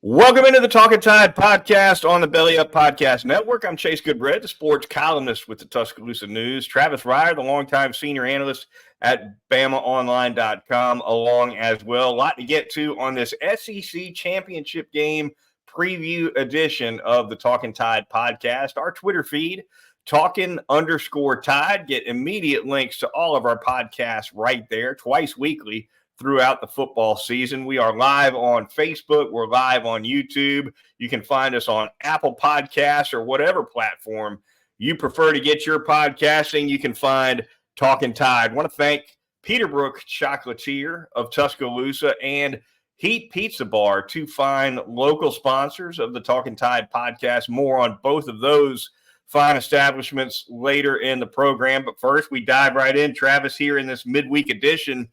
Welcome into the Talkin Tide podcast on the Belly Up Podcast Network. I'm Chase Goodbread, the sports columnist with the Tuscaloosa News. Travis Reier, the longtime senior analyst at BamaOnline.com, along as well. A lot to get to on this SEC championship game preview edition of the Talkin Tide podcast. Our Twitter feed, Talkin_Tide. Get immediate links to all of our podcasts right there, twice weekly throughout the football season. We are live on Facebook. We're live on YouTube. You can find us on Apple Podcasts or whatever platform you prefer to get your podcasting. You can find Talkin Tide. I want to thank Peterbrook Chocolatier of Tuscaloosa and Heat Pizza Bar, two fine local sponsors of the Talkin Tide podcast. More on both of those fine establishments later in the program. But first, we dive right in. Travis here in this midweek edition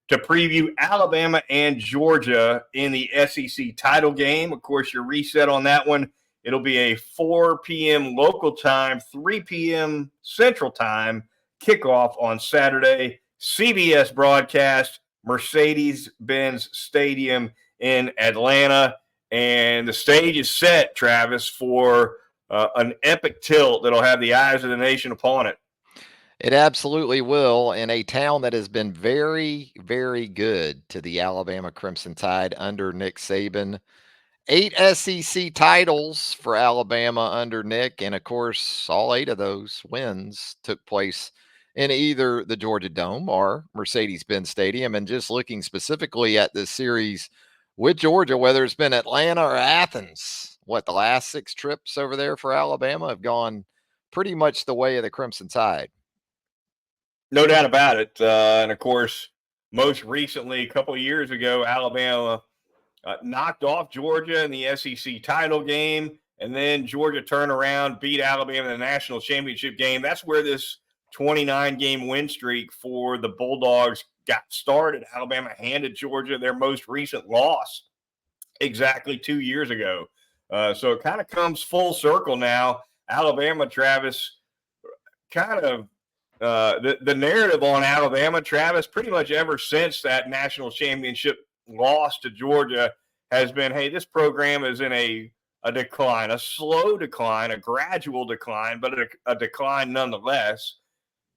to preview Alabama and Georgia in the SEC title game. Of course, your reset on that one, it'll be a 4 p.m. local time, 3 p.m. Central time kickoff on Saturday. CBS broadcast, Mercedes-Benz Stadium in Atlanta. And the stage is set, Travis, for an epic tilt that'll have the eyes of the nation upon it. It absolutely will, in a town that has been very, very good to the Alabama Crimson Tide under Nick Saban. 8 SEC titles for Alabama under Nick, and of course, all 8 of those wins took place in either the Georgia Dome or Mercedes-Benz Stadium. And just looking specifically at this series with Georgia, whether it's been Atlanta or Athens, the last 6 trips over there for Alabama have gone pretty much the way of the Crimson Tide. No doubt about it. And of course, most recently, a couple of years ago, Alabama knocked off Georgia in the SEC title game. And then Georgia turned around, beat Alabama in the national championship game. That's where this 29-game win streak for the Bulldogs got started. Alabama handed Georgia their most recent loss exactly 2 years ago. So it kind of comes full circle now. Alabama, Travis, kind of the narrative on Alabama, Travis, pretty much ever since that national championship loss to Georgia has been, hey, this program is in a decline, a slow decline, a gradual decline, but a decline nonetheless.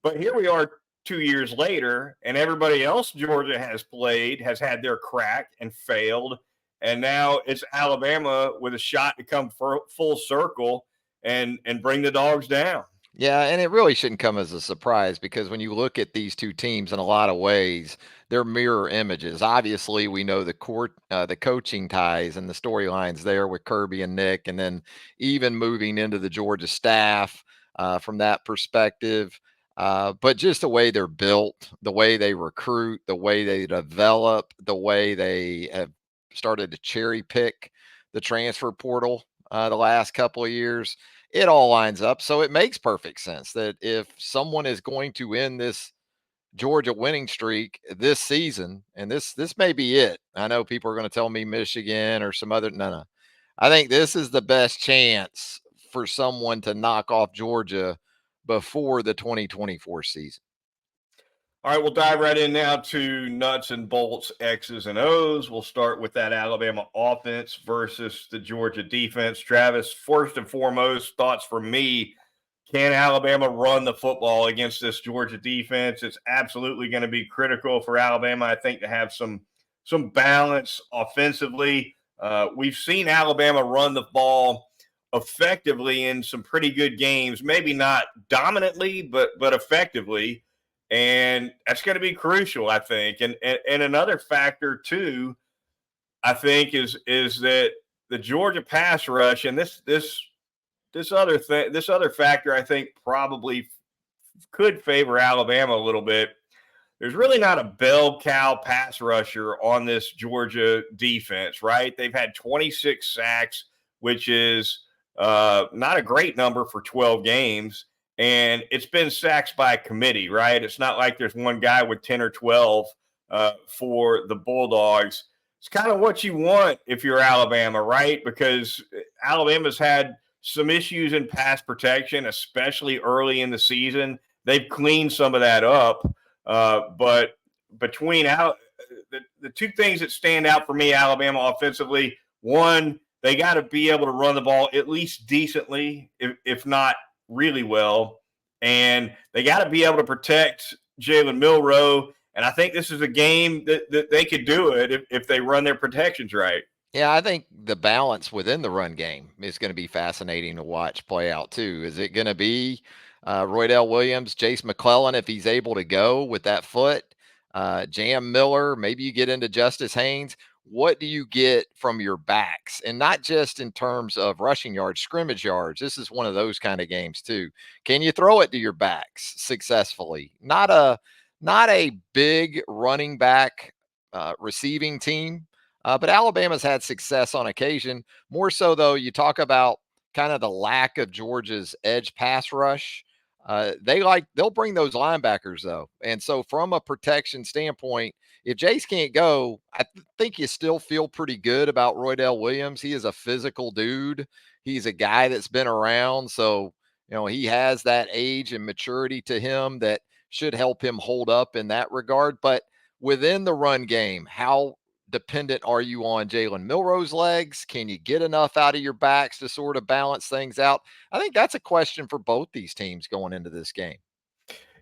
But here we are 2 years later, and everybody else Georgia has played has had their crack and failed. And now it's Alabama with a shot to come full circle and bring the Dogs down. Yeah, and it really shouldn't come as a surprise because when you look at these two teams in a lot of ways, they're mirror images. Obviously, we know the coaching ties and the storylines there with Kirby and Nick, and then even moving into the Georgia staff from that perspective. But just the way they're built, the way they recruit, the way they develop, the way they have started to cherry pick the transfer portal the last couple of years. It all lines up. So it makes perfect sense that if someone is going to end this Georgia winning streak this season, and this may be it. I know people are going to tell me Michigan or some other. No. I think this is the best chance for someone to knock off Georgia before the 2024 season. All right, we'll dive right in now to nuts and bolts, X's and O's. We'll start with that Alabama offense versus the Georgia defense. Travis, first and foremost, thoughts from me. Can Alabama run the football against this Georgia defense? It's absolutely going to be critical for Alabama, I think, to have some balance offensively. We've seen Alabama run the ball effectively in some pretty good games, maybe not dominantly, but effectively. And that's going to be crucial, I think. And another factor, too, I think, is that the Georgia pass rush, and this other factor, I think, probably could favor Alabama a little bit. There's really not a bell cow pass rusher on this Georgia defense, right? They've had 26 sacks, which is not a great number for 12 games. And it's been sacks by committee, right? It's not like there's one guy with 10 or 12 for the Bulldogs. It's kind of what you want if you're Alabama, right? Because Alabama's had some issues in pass protection, especially early in the season. They've cleaned some of that up. But between the two things that stand out for me, Alabama offensively, One, they got to be able to run the ball at least decently, if not really well. And they got to be able to protect Jalen Milroe. And I think this is a game that they could do it if they run their protections right. Yeah, I think the balance within the run game is going to be fascinating to watch play out too. Is it going to be Roydell Williams, Jace McClellan if he's able to go with that foot, Jam Miller? Maybe you get into Justice Haynes. What do you get from your backs, and not just in terms of rushing yards, scrimmage yards? This is one of those kind of games too. Can you throw it to your backs successfully? Not a big running back receiving team, but Alabama's had success on occasion. More so, though, you talk about kind of the lack of Georgia's edge pass rush. They'll bring those linebackers though, and so from a protection standpoint, if Jace can't go, I think you still feel pretty good about Roydell Williams. He is a physical dude. He's a guy that's been around, so he has that age and maturity to him that should help him hold up in that regard. But within the run game, how dependent are you on Jalen Milroe's legs? Can you get enough out of your backs to sort of balance things out? I think that's a question for both these teams going into this game.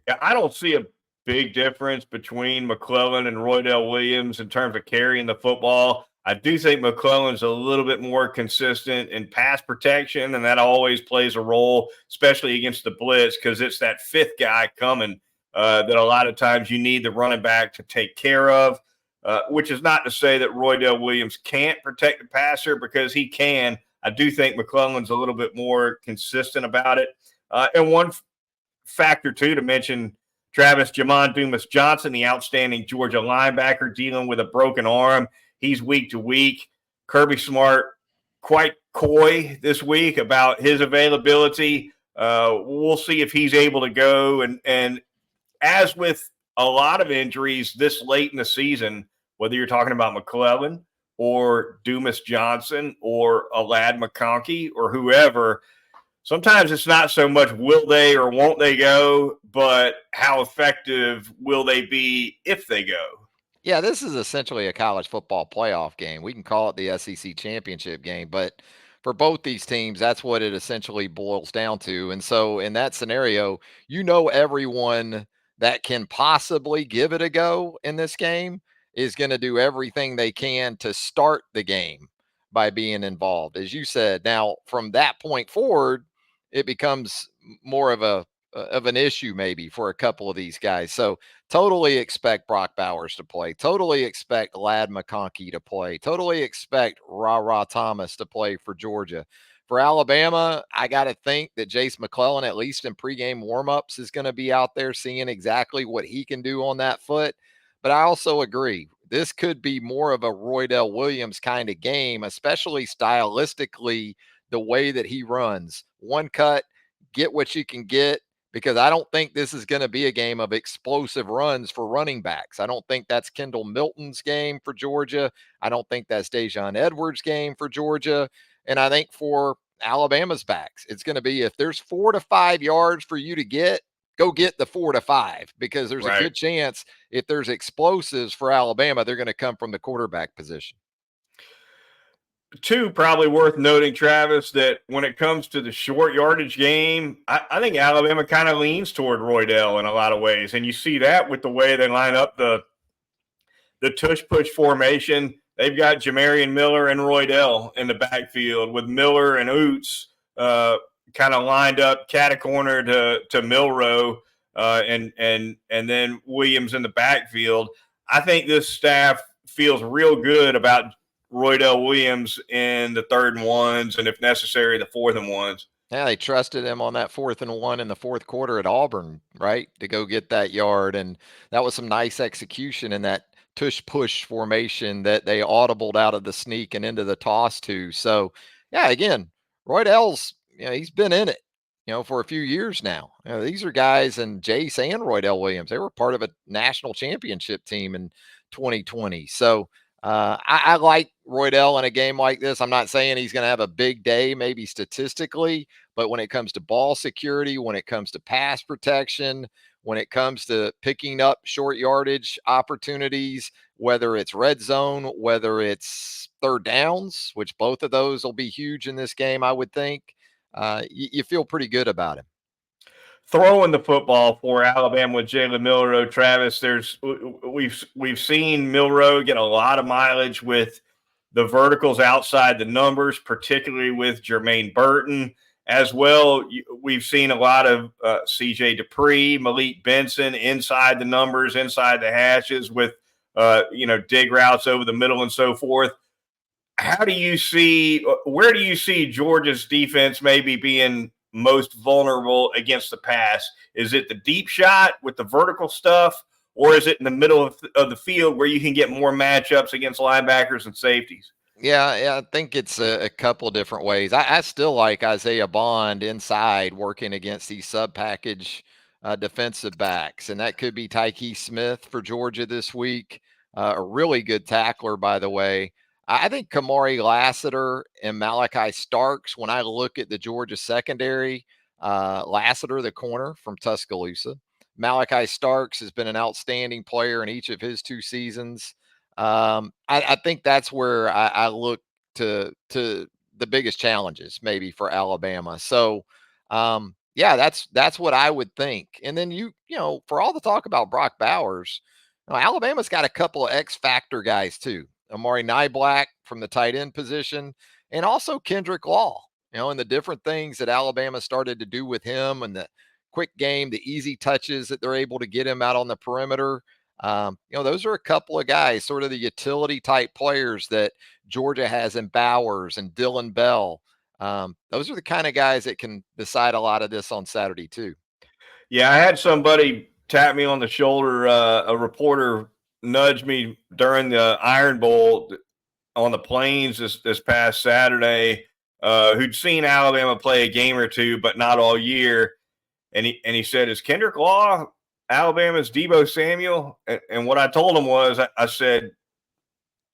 Yeah, I don't see a big difference between McClellan and Roydell Williams in terms of carrying the football. I do think McClellan's a little bit more consistent in pass protection, and that always plays a role, especially against the blitz, because it's that fifth guy coming that a lot of times you need the running back to take care of. Which is not to say that Roydell Williams can't protect the passer, because he can. I do think McClellan's a little bit more consistent about it. And one factor, too, to mention, Travis Jamon Dumas-Johnson, the outstanding Georgia linebacker, dealing with a broken arm. He's week to week. Kirby Smart, quite coy this week about his availability. We'll see if he's able to go. And as with a lot of injuries this late in the season, whether you're talking about McClellan or Dumas-Johnson or Alad McConkey or whoever, sometimes it's not so much will they or won't they go, but how effective will they be if they go? Yeah, this is essentially a college football playoff game. We can call it the SEC championship game, but for both these teams, that's what it essentially boils down to. And so, in that scenario, everyone that can possibly give it a go in this game is going to do everything they can to start the game by being involved, as you said. Now, from that point forward, it becomes more of an issue maybe for a couple of these guys. So totally expect Brock Bowers to play. Totally expect Lad McConkey to play. Totally expect Ra Thomas to play for Georgia. For Alabama, I got to think that Jace McClellan, at least in pregame warmups, is going to be out there seeing exactly what he can do on that foot. But I also agree, this could be more of a Roydell Williams kind of game, especially stylistically, the way that he runs. One cut, get what you can get, because I don't think this is going to be a game of explosive runs for running backs. I don't think that's Kendall Milton's game for Georgia. I don't think that's Dejon Edwards' game for Georgia. And I think for Alabama's backs, it's going to be, if there's 4 to 5 yards for you to get, go get the 4 to 5, because there's a good chance if there's explosives for Alabama, they're going to come from the quarterback position. Two, probably worth noting, Travis, that when it comes to the short yardage game, I think Alabama kind of leans toward Roydell in a lot of ways. And you see that with the way they line up the tush push formation. They've got Jamarian Miller and Roydell in the backfield, with Miller and Oots kind of lined up catacorner to Milroe, and then Williams in the backfield. I think this staff feels real good about Roydell Williams in the 3rd and 1s, and if necessary, the 4th and 1s. Yeah, they trusted him on that 4th and 1 in the 4th quarter at Auburn, right, to go get that yard. And that was some nice execution in that tush push formation that they audibled out of the sneak and into the toss to. So, yeah, again, Roydell's, he's been in it, for a few years now. These are guys, and Jace and Roydell Williams, they were part of a national championship team in 2020. So, I like Roydell in a game like this. I'm not saying he's going to have a big day, maybe statistically, but when it comes to ball security, when it comes to pass protection, when it comes to picking up short yardage opportunities, whether it's red zone, whether it's third downs, which both of those will be huge in this game, I would think. You feel pretty good about him. Throwing the football for Alabama with Jalen Milroe, Travis. We've seen Milroe get a lot of mileage with the verticals outside the numbers, particularly with Jermaine Burton as well. We've seen a lot of C.J. Dupree, Malik Benson inside the numbers, inside the hashes with dig routes over the middle and so forth. How do you see? Where do you see Georgia's defense maybe being most vulnerable against the pass? Is it the deep shot with the vertical stuff, or is it in the middle of the field where you can get more matchups against linebackers and safeties? Yeah, I think it's a couple different ways. I still like Isaiah Bond inside working against these sub package defensive backs, and that could be Tyke Smith for Georgia this week, a really good tackler, by the way. I think Kamari Lassiter and Malachi Starks, when I look at the Georgia secondary, Lassiter, the corner from Tuscaloosa, Malachi Starks has been an outstanding player in each of his 2 seasons. I think that's where I look to the biggest challenges maybe for Alabama. So yeah, that's what I would think. And then for all the talk about Brock Bowers, Alabama's got a couple of X factor guys too. Amari Nyblack from the tight end position, and also Kendrick Law. And the different things that Alabama started to do with him, and the quick game, the easy touches that they're able to get him out on the perimeter. Those are a couple of guys, sort of the utility type players that Georgia has in Bowers and Dylan Bell. Those are the kind of guys that can decide a lot of this on Saturday too. Yeah, I had somebody tap me on the shoulder. A reporter nudged me during the Iron Bowl on the plains this past Saturday, who'd seen Alabama play a game or two, but not all year. And he said, "Is Kendrick Law Alabama's Debo Samuel?" And what I told him was, I said,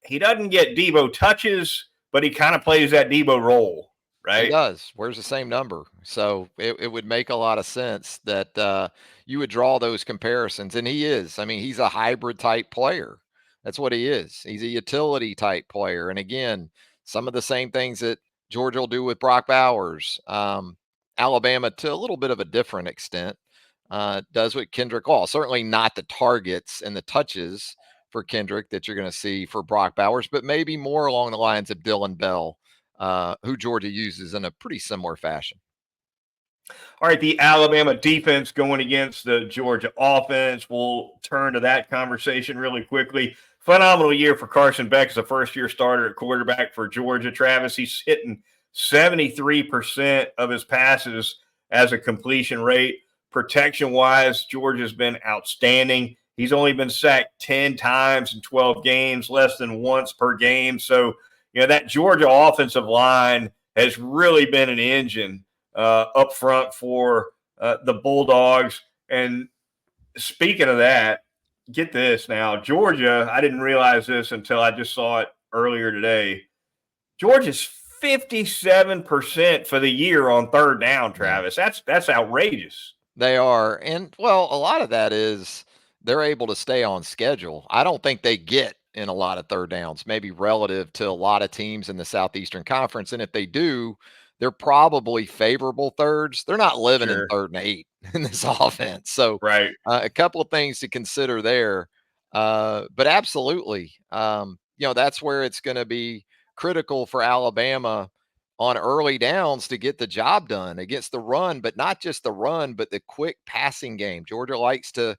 he doesn't get Debo touches, but he kind of plays that Debo role, He right? does. Wears the same number. So it would make a lot of sense that you would draw those comparisons. And he is. I mean, he's a hybrid type player. That's what he is. He's a utility type player. And again, some of the same things that Georgia will do with Brock Bowers. Alabama, to a little bit of a different extent, does with Kendrick Law. Certainly not the targets and the touches for Kendrick that you're going to see for Brock Bowers, but maybe more along the lines of Dylan Bell, who Georgia uses in a pretty similar fashion. All right, the Alabama defense going against the Georgia offense. We'll turn to that conversation really quickly. Phenomenal year for Carson Beck as a first-year starter at quarterback for Georgia. Travis, he's hitting 73% of his passes as a completion rate. Protection-wise, Georgia's been outstanding. He's only been sacked 10 times in 12 games, less than once per game. So, that Georgia offensive line has really been an engine up front for the Bulldogs. And speaking of that, get this now, Georgia, I didn't realize this until I just saw it earlier today. Georgia's 57% for the year on third down, Travis. Yeah. That's outrageous. They are. And well, a lot of that is they're able to stay on schedule. I don't think they get in a lot of third downs, maybe relative to a lot of teams in the Southeastern Conference. And if they do, they're probably favorable thirds. They're not living in Sure. 3rd and 8 in this offense. So, Right. a couple of things to consider there. But absolutely, that's where it's going to be critical for Alabama on early downs to get the job done against the run, but not just the run, but the quick passing game. Georgia likes to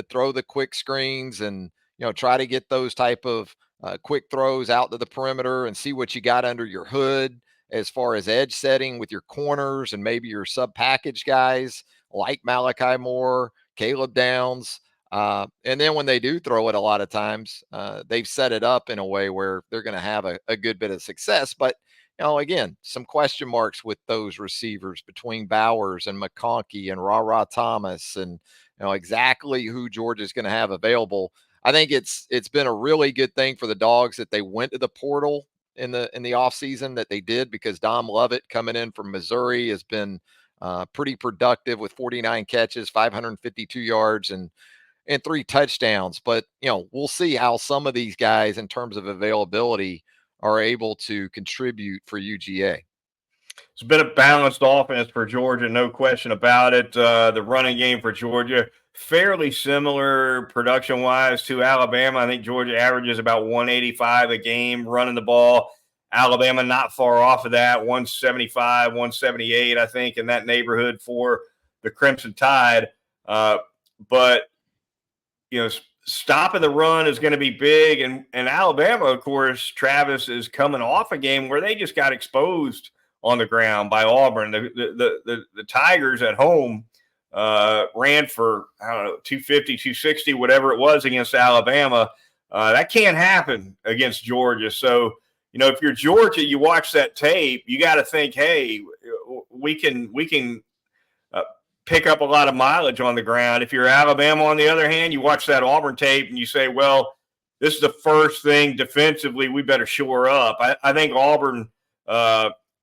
throw the quick screens and try to get those type of quick throws out to the perimeter and see what you got under your hood as far as edge setting with your corners and maybe your sub package guys like Malachi Moore, Caleb Downs. And then when they do throw it, a lot of times they've set it up in a way where they're going to have a good bit of success. But again, some question marks with those receivers between Bowers and McConkey and Ra Thomas, and exactly who Georgia's going to have available. I think it's been a really good thing for the Dogs that they went to the portal in the offseason that they did, because Dom Lovett coming in from Missouri has been pretty productive with 49 catches, 552 yards, and 3 touchdowns. But, we'll see how some of these guys, in terms of availability, are able to contribute for UGA. It's been a balanced offense for Georgia, no question about it. The running game for Georgia, fairly similar production wise to Alabama. I think Georgia averages about 185 a game running the ball. Alabama not far off of that, 175, 178, I think, in that neighborhood for the Crimson Tide. But stopping the run is going to be big. And Alabama, of course, Travis, is coming off a game where they just got exposed on the ground by Auburn. The Tigers at home ran for, I don't know, 250, 260, whatever it was against Alabama. That can't happen against Georgia. So, if you're Georgia, you watch that tape, you got to think, hey, we can pick up a lot of mileage on the ground. If you're Alabama, on the other hand, you watch that Auburn tape and you say, well, this is the first thing defensively we better shore up. I think Auburn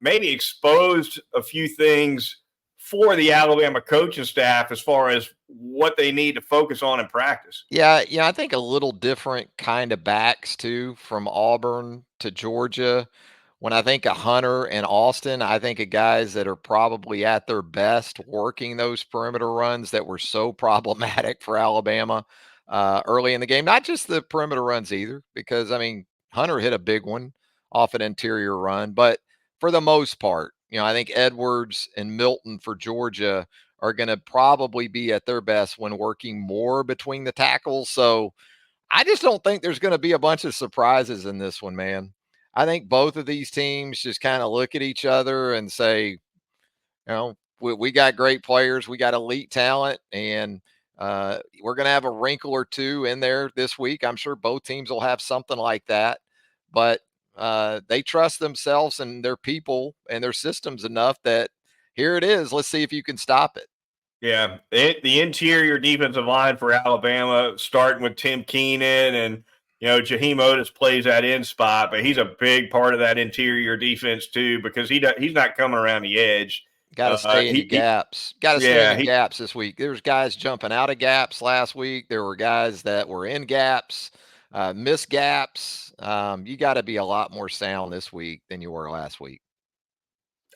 maybe exposed a few things for the Alabama coaching staff as far as what they need to focus on in practice. Yeah, I think a little different kind of backs too from Auburn to Georgia. When I think of Hunter and Austin, I think of guys that are probably at their best working those perimeter runs that were so problematic for Alabama early in the game. Not just the perimeter runs either, because, I mean, Hunter hit a big one off an interior run. But for the most part, I think Edwards and Milton for Georgia are going to probably be at their best when working more between the tackles. So I just don't think there's going to be a bunch of surprises in this one, man. I think both of these teams just kind of look at each other and say, we got great players, we got elite talent, and we're going to have a wrinkle or two in there this week. I'm sure both teams will have something like that, but they trust themselves and their people and their systems enough that here it is. Let's see if you can stop it. Yeah, the interior defensive line for Alabama, starting with Tim Keenan, and Jaheim Otis plays that in spot, but he's a big part of that interior defense too, because he's not coming around the edge. Got to stay in your gaps. Got to stay in your gaps this week. There's guys jumping out of gaps last week. There were guys that were in gaps, missed gaps. You got to be a lot more sound this week than you were last week.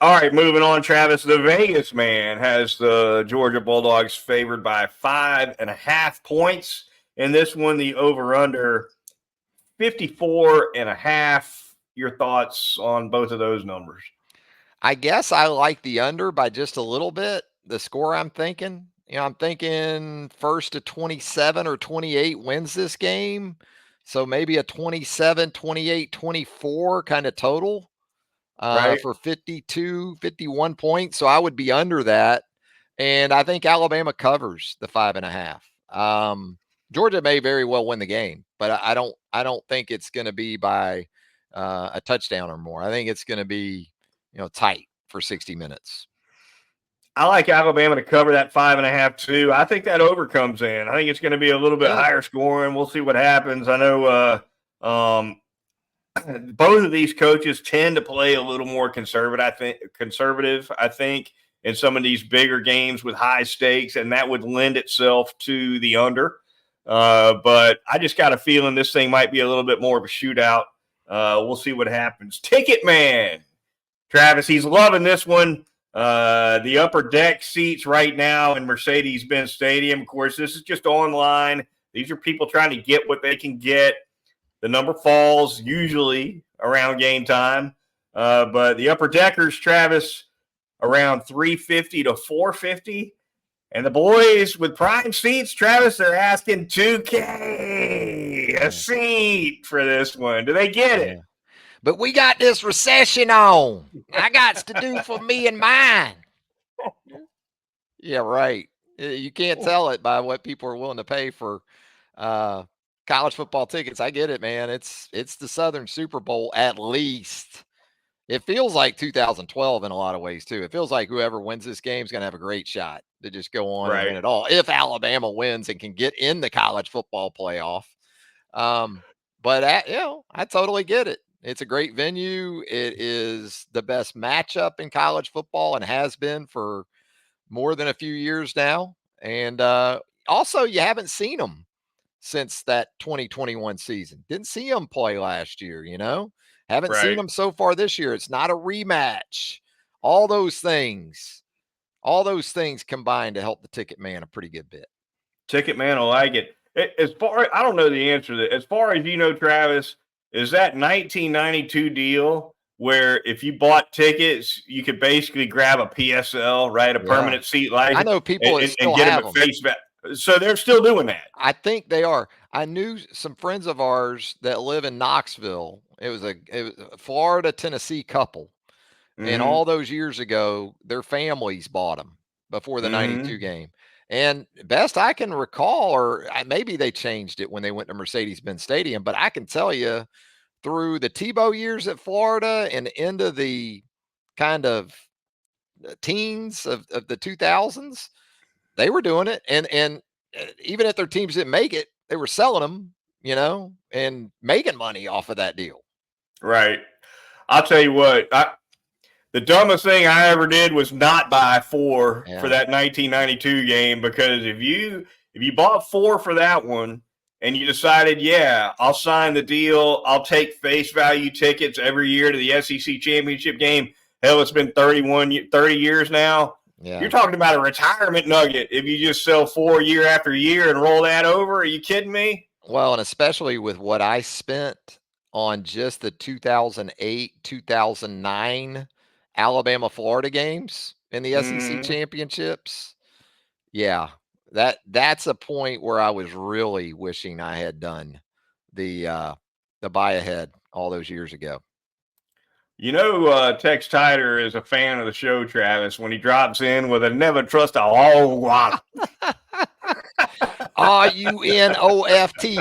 All right, moving on, Travis. The Vegas man has the Georgia Bulldogs favored by 5.5 points. In this one, the over-under 54.5. Your thoughts on both of those numbers? I guess I like the under by just a little bit. The score I'm thinking, I'm thinking first to 27 or 28 wins this game. So maybe a 27, 28, 24 kind of total. Right. For 52, 51 points. So I would be under that. And I think Alabama covers the 5.5. Georgia may very well win the game, but I don't think it's going to be by a touchdown or more. I think it's going to be, tight for 60 minutes. I like Alabama to cover that 5.5 too. I think that over comes in. I think it's going to be a little bit higher scoring. We'll see what happens. I know both of these coaches tend to play a little more conservative, I think, in some of these bigger games with high stakes, and that would lend itself to the under. But I just got a feeling this thing might be a little bit more of a shootout. We'll see what happens. Ticket Man, Travis, he's loving this one. The upper deck seats right now in Mercedes-Benz Stadium. Of course, this is just online. These are people trying to get what they can get. The number falls usually around game time. But the upper deckers, Travis, around 350 to 450. And the boys with prime seats, Travis, they're asking $2K a seat for this one. Do they get it? But we got this recession on. I got to do for me and mine. Yeah, right. You can't tell it by what people are willing to pay for college football tickets. I get it, man. It's the Southern Super Bowl at least. It feels like 2012 in a lot of ways too. It feels like whoever wins this game is going to have a great shot to just go on and win it all. If Alabama wins and can get in the college football playoff. But I totally get it. It's a great venue. It is the best matchup in college football and has been for more than a few years now. And also, you haven't seen them since that 2021 season. Didn't see them play last year, Haven't seen Right. them so far this year. It's not a rematch. All those things, all those things combined to help the ticket man a pretty good bit. Ticket man, I like it. As far, I don't know the answer to that. As far as you know, Travis, is that 1992 deal where if you bought tickets, you could basically grab a PSL, right, a Yeah. permanent seat I license, know people that and still get them have at them. face value. So they're still doing that. I think they are. I knew some friends of ours that live in Knoxville. It was a Florida Tennessee couple, and Mm-hmm. all those years ago, their families bought them before the '92 Mm-hmm. game. And best I can recall, or maybe they changed it when they went to Mercedes-Benz Stadium, but I can tell you through the Tebow years at Florida and into the kind of teens of the 2000s, they were doing it, and even if their teams didn't make it, they were selling them, and making money off of that deal. Right. I'll tell you what. The dumbest thing I ever did was not buy four for Yeah. that 1992 game, because if you bought four for that one and you decided, yeah, I'll sign the deal, I'll take face value tickets every year to the SEC championship game. Hell, it's been 30 years now. You're Yeah. talking about a retirement nugget if you just sell four year after year and roll that over. Are you kidding me? Well, and especially with what I spent on just the 2008, 2009 Alabama Florida games in the SEC Mm-hmm. championships. Yeah. That's a point where I was really wishing I had done the buy ahead all those years ago. You know, Tex Tider is a fan of the show, Travis, when he drops in with a never trust a whole lot. RUNOFT.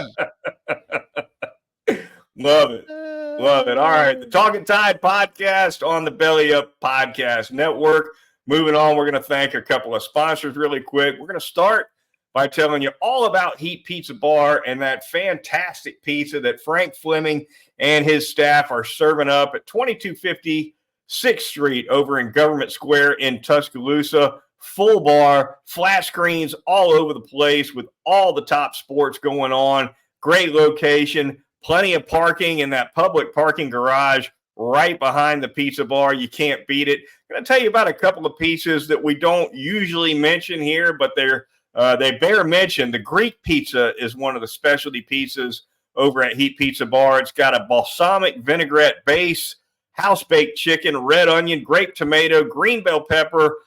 Love it. Love it. All right. The Talkin Tide podcast on the Belly Up Podcast Network. Moving on, we're going to thank a couple of sponsors really quick. We're going to start by telling you all about Heat Pizza Bar and that fantastic pizza that Frank Fleming and his staff are serving up at 2250 6th Street over in Government Square in Tuscaloosa. Full bar, flat screens all over the place with all the top sports going on. Great location, plenty of parking in that public parking garage right behind the pizza bar. You can't beat it. I'm going to tell you about a couple of pizzas that we don't usually mention here, but they bear mention. The Greek pizza is one of the specialty pizzas over at Heat Pizza Bar. It's got a balsamic vinaigrette base, house-baked chicken, red onion, grape tomato, green bell pepper,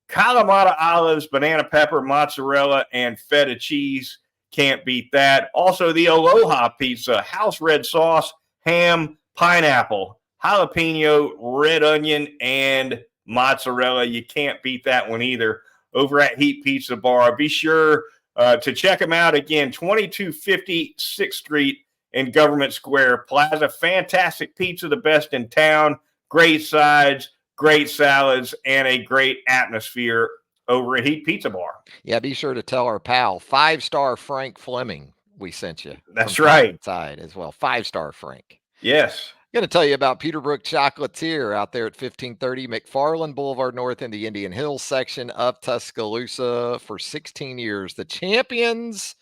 Kalamata olives, banana pepper, mozzarella, and feta cheese. Can't beat that. Also, the Aloha pizza, house red sauce, ham, pineapple, jalapeno, red onion, and mozzarella. You can't beat that one either over at Heat Pizza Bar. Be sure to check them out again, 2250 6th Street in Government Square Plaza. Fantastic pizza, the best in town. Great sides, great salads, and a great atmosphere over at Heat Pizza Bar. Yeah, be sure to tell our pal, 5-star Frank Fleming, we sent you from That's Talkin right. Tide as well. 5-star Frank. Yes. Going to tell you about Peterbrook Chocolatier out there at 1530 McFarland Boulevard North in the Indian Hills section of Tuscaloosa for 16 years. The champions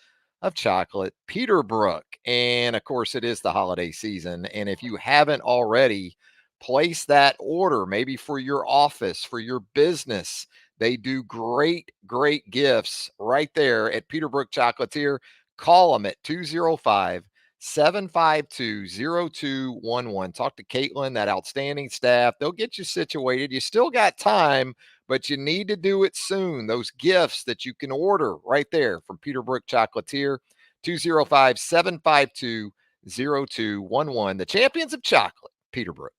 of chocolate, Peterbrook. And of course, it is the holiday season. And if you haven't already, place that order maybe for your office, for your business. They do great, great gifts right there at Peterbrook Chocolatier. Call them at 205 752-0211. Talk to Caitlin, that outstanding staff. They'll get you situated. You still got time, but you need to do it soon. Those gifts that you can order right there from Peterbrook Chocolatier, 205-752-0211. The champions of chocolate, Peterbrook.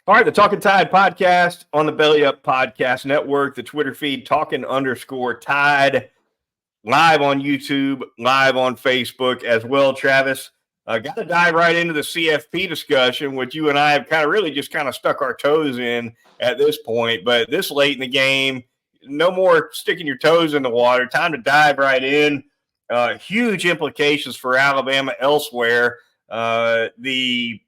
All right, the Talkin Tide podcast on the Belly Up Podcast Network, the Twitter feed, Talkin_Tide, live on YouTube, live on Facebook as well, Travis. Got to dive right into the CFP discussion, which you and I have kind of really just kind of stuck our toes in at this point. But this late in the game, no more sticking your toes in the water. Time to dive right in. Huge implications for Alabama elsewhere. The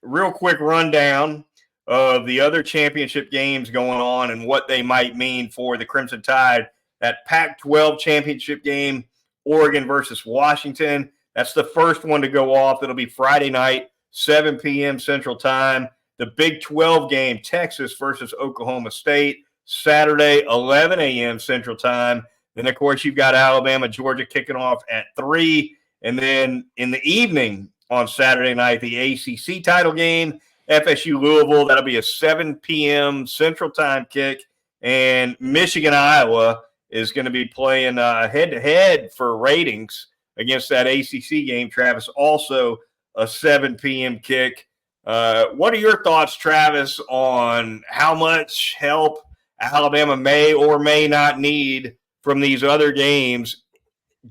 real quick rundown. of the other championship games going on and what they might mean for the Crimson Tide. That Pac-12 championship game, Oregon versus Washington. That's the first one to go off. It'll be Friday night, 7 p.m. Central Time. The Big 12 game, Texas versus Oklahoma State, Saturday, 11 a.m. Central Time. Then, of course, you've got Alabama, Georgia kicking off at 3. And then in the evening on Saturday night, the ACC title game, FSU Louisville. That'll be a 7 p.m. Central Time kick. And Michigan, Iowa is going to be playing head-to-head for ratings against that ACC game, Travis. Also a 7 p.m. kick. What are your thoughts, Travis, on how much help Alabama may or may not need from these other games,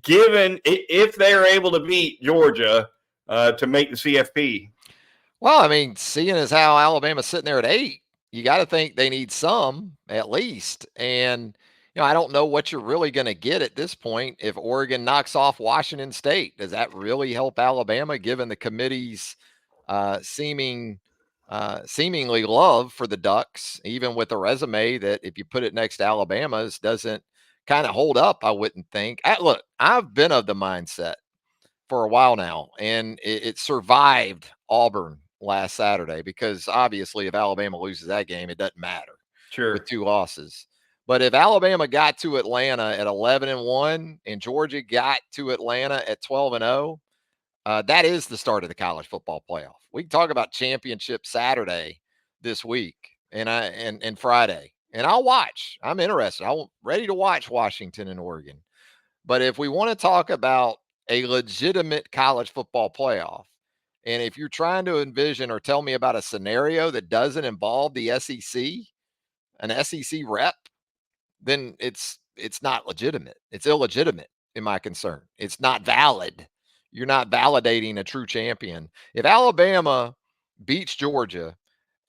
given if they're able to beat Georgia to make the CFP? Well, I mean, seeing as how Alabama's sitting there at 8, you got to think they need some at least. And, I don't know what you're really going to get at this point. If Oregon knocks off Washington State, does that really help Alabama given the committee's seemingly love for the Ducks, even with a resume that if you put it next to Alabama's doesn't kind of hold up, I wouldn't think. Look, I've been of the mindset for a while now, and it survived Auburn last Saturday because obviously if Alabama loses that game, it doesn't matter with 2 losses. But if Alabama got to Atlanta at 11-1 and Georgia got to Atlanta at 12-0, that is the start of the college football playoff. We can talk about championship Saturday this week and Friday, and I'll watch. I'm interested. I'm ready to watch Washington and Oregon. But if we want to talk about a legitimate college football playoff, and if you're trying to envision or tell me about a scenario that doesn't involve the SEC, an SEC rep, then it's not legitimate. It's illegitimate in my concern. It's not valid. You're not validating a true champion. If Alabama beats Georgia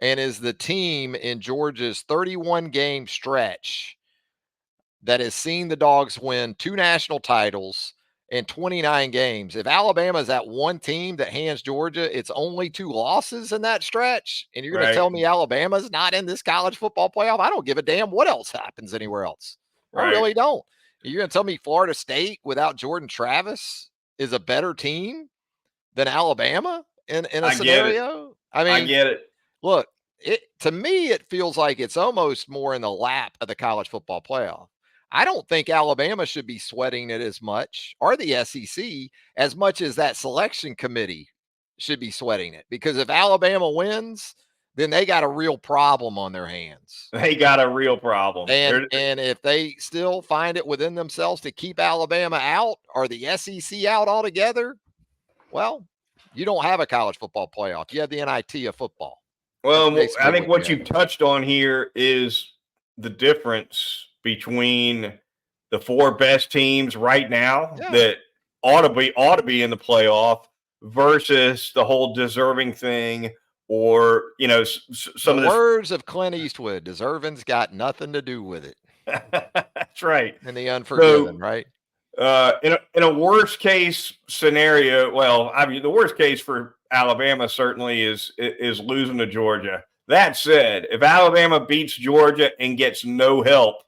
and is the team in Georgia's 31-game stretch that has seen the Dogs win 2 national titles in 29 games. If Alabama is that one team that hands Georgia its only 2 losses in that stretch, and you're going to tell me Alabama's not in this college football playoff, I don't give a damn what else happens anywhere else. I really don't. You're going to tell me Florida State without Jordan Travis is a better team than Alabama in a scenario? I get it. Look, to me, it feels like it's almost more in the lap of the college football playoff. I don't think Alabama should be sweating it as much, or the SEC, as much as that selection committee should be sweating it. Because if Alabama wins, then they got a real problem on their hands. They got a real problem. And if they still find it within themselves to keep Alabama out or the SEC out altogether, well, you don't have a college football playoff. You have the NIT of football. Well, I think what you touched on here is the difference between the 4 best teams right now that ought to be in the playoff versus the whole deserving thing, or some of the words of Clint Eastwood, deserving's got nothing to do with it. That's right. And the unforgiven, right? In a worst case scenario, well, I mean, the worst case for Alabama certainly is losing to Georgia. That said, if Alabama beats Georgia and gets no help,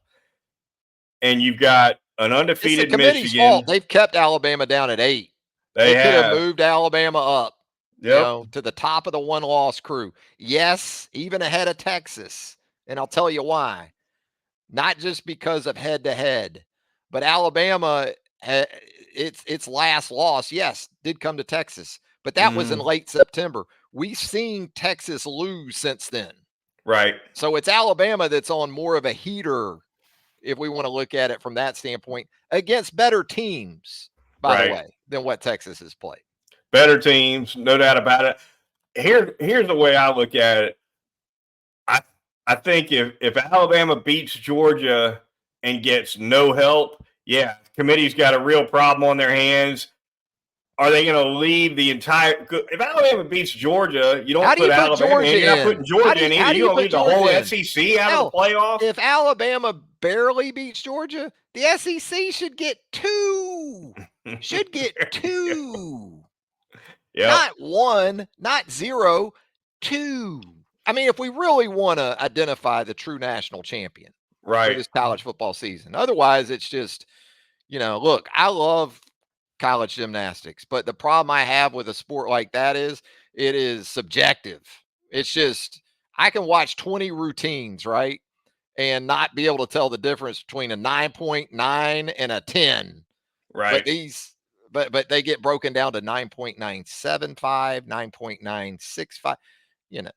and you've got an undefeated Michigan, fault. They've kept Alabama down at 8. They could have moved Alabama up, to the top of the 1-loss crew. Yes, even ahead of Texas, and I'll tell you why. Not just because of head-to-head, but Alabama, its last loss, yes, did come to Texas, but that was in late September. We've seen Texas lose since then. Right. So it's Alabama that's on more of a heater, if we want to look at it from that standpoint, against better teams, by the way, than what Texas has played. Better teams, no doubt about it. Here's the way I look at it. I think if Alabama beats Georgia and gets no help, committee's got a real problem on their hands. Are they going to leave the entire – if Alabama beats Georgia, you don't put Alabama in. You're not putting Georgia in either. You're going to leave the whole SEC out of the playoff? If Alabama barely beats Georgia, the SEC should get 2. Should get 2. Not 1, not 0, 2. I mean, if we really want to identify the true national champion for Right. this college football season. Otherwise, it's just, look, I love college gymnastics, but the problem I have with a sport like that is it is subjective. It's just, I can watch 20 routines, right? And not be able to tell the difference between a 9.9 and a 10. But Right. but they get broken down to 9.975, 9.965. You know,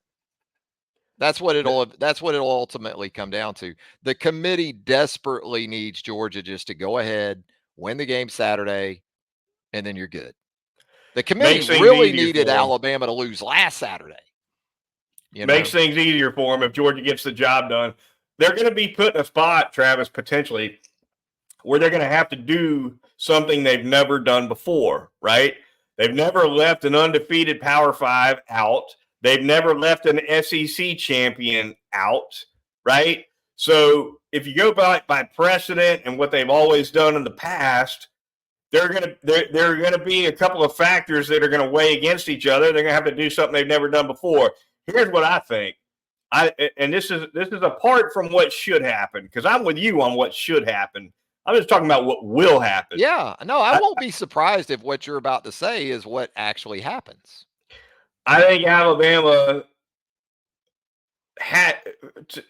that's what it'll ultimately come down to. The committee desperately needs Georgia just to go ahead, win the game Saturday, and then you're good. The committee Makes things really easier needed for them. Alabama to lose last Saturday. Makes things easier for them if Georgia gets the job done. They're going to be put in a spot, Travis, potentially, where they're going to have to do something they've never done before, right? They've never left an undefeated Power Five out. They've never left an SEC champion out, right? So if you go by precedent and what they've always done in the past, there are gonna be a couple of factors that are going to weigh against each other. They're going to have to do something they've never done before. Here's what I think. And this is apart from what should happen, because I'm with you on what should happen. I'm just talking about what will happen. Yeah, no, I won't be surprised if what you're about to say is what actually happens. I think Alabama had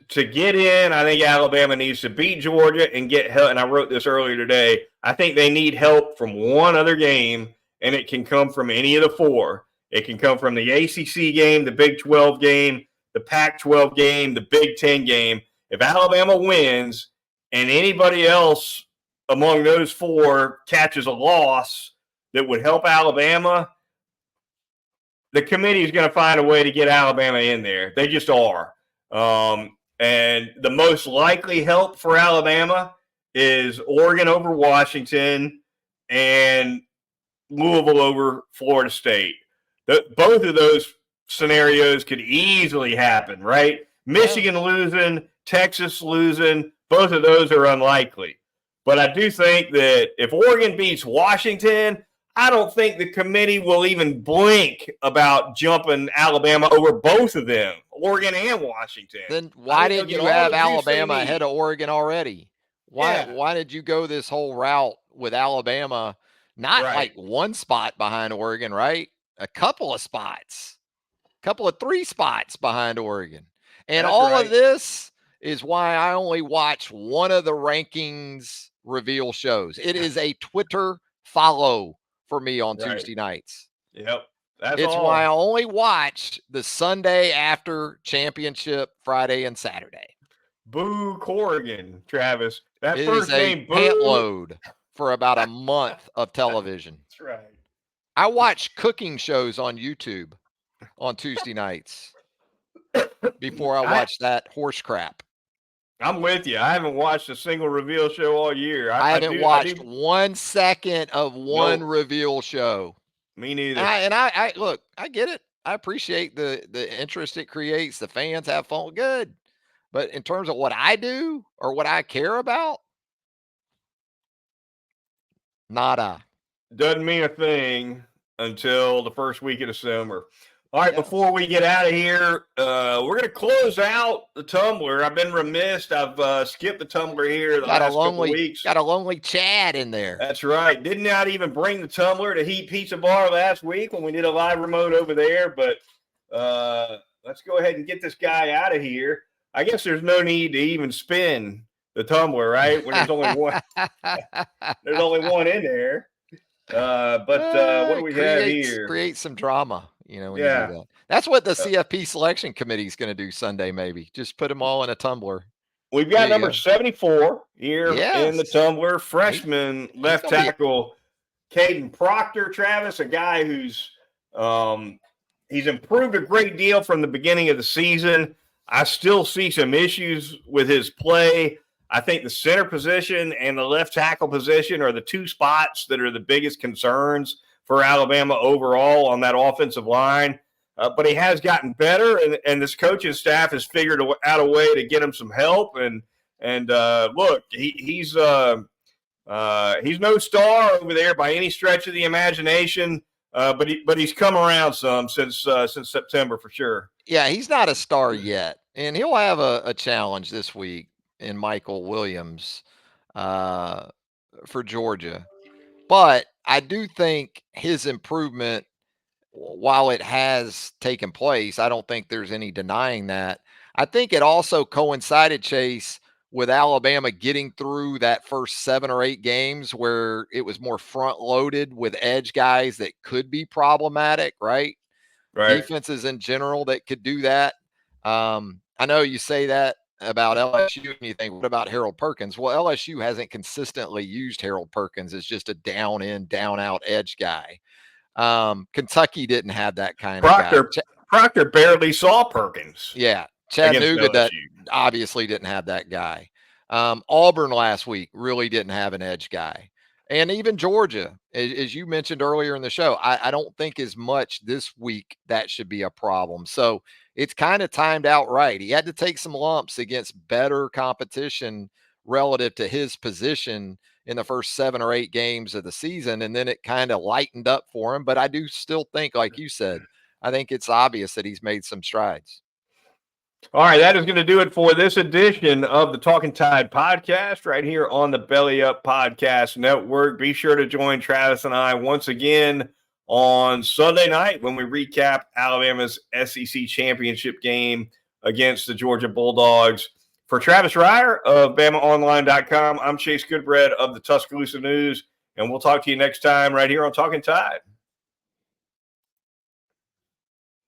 to get in. I think Alabama needs to beat Georgia and get help. And I wrote this earlier today. I think they need help from one other game, and it can come from any of the four. It can come from the ACC game, the Big 12 game, the Pac-12 game, the Big 10 game. If Alabama wins and anybody else among those four catches a loss that would help Alabama, the committee is going to find a way to get Alabama in there. They just are. And the most likely help for Alabama is Oregon over Washington and Louisville over Florida State. Both of those scenarios could easily happen, right? Michigan losing, Texas losing, both of those are unlikely. But I do think that if Oregon beats Washington, I don't think the committee will even blink about jumping Alabama over both of them, Oregon and Washington. Then why didn't you have Alabama ahead of Oregon already? Why did you go this whole route with Alabama? Not like one spot behind Oregon, right? A couple of spots, three spots behind Oregon. And all of this is why I only watch one of the rankings reveal shows. It is a Twitter follow for me on Tuesday nights. Yep. It's why I only watch the Sunday after championship, Friday and Saturday. Boo Corrigan, Travis. That it first is a name, pant load for about a month of television. That's right. I watch cooking shows on YouTube on Tuesday nights before I watch that horse crap. I'm with you. I haven't watched a single reveal show all year. I haven't watched 1 second of one reveal show. Me neither. And I look, I get it. I appreciate the interest it creates. The fans have fun. Good. But in terms of what I do or what I care about, nada. Doesn't mean a thing until the first week of December. All right, before we get out of here, we're going to close out the tumbler. I've been remiss. I've skipped the tumbler here the last couple weeks. Got a lonely Chad in there. That's right. Did not even bring the tumbler to Heat Pizza Bar last week when we did a live remote over there. But let's go ahead and get this guy out of here. I guess there's no need to even spin the tumbler, right? When there's only one. There's only one in there. But what do we have here? Create some drama, when you do that. That's what the CFP selection committee is going to do Sunday, maybe. Just put them all in a tumbler. We've got number 74 here in the tumbler. Freshman left tackle Caden Proctor, Travis, a guy who's he's improved a great deal from the beginning of the season. I still see some issues with his play. I think the center position and the left tackle position are the two spots that are the biggest concerns for Alabama overall on that offensive line. But he has gotten better, and this coaching staff has figured out a way to get him some help. And look, he's no star over there by any stretch of the imagination. But he's come around some since September for sure. Yeah, he's not a star yet, and he'll have a challenge this week in Michael Williams uh, for Georgia. But I do think his improvement, while it has taken place, I don't think there's any denying that. I think it also coincided, Chase, with Alabama getting through that first 7 or 8 games where it was more front loaded with edge guys that could be problematic, right? Right. Defenses in general that could do that. I know you say that about LSU and you think, what about Harold Perkins? Well, LSU hasn't consistently used Harold Perkins as just a down in, down out edge guy. Kentucky didn't have that kind of guy. Proctor barely saw Perkins. Yeah, against Chattanooga that LSU. obviously didn't have that guy. Auburn last week really didn't have an edge guy. And even Georgia, as you mentioned earlier in the show, I don't think as much this week that should be a problem. So it's kind of timed out right. He had to take some lumps against better competition relative to his position in the first 7 or 8 games of the season. And then it kind of lightened up for him. But I do still think, like you said, I think it's obvious that he's made some strides. All right, that is going to do it for this edition of the Talkin Tide podcast right here on the Belly Up Podcast Network. Be sure to join Travis and I once again on Sunday night when we recap Alabama's SEC championship game against the Georgia Bulldogs. For Travis Reier of BamaOnline.com, I'm Chase Goodbread of the Tuscaloosa News, and we'll talk to you next time right here on Talkin Tide.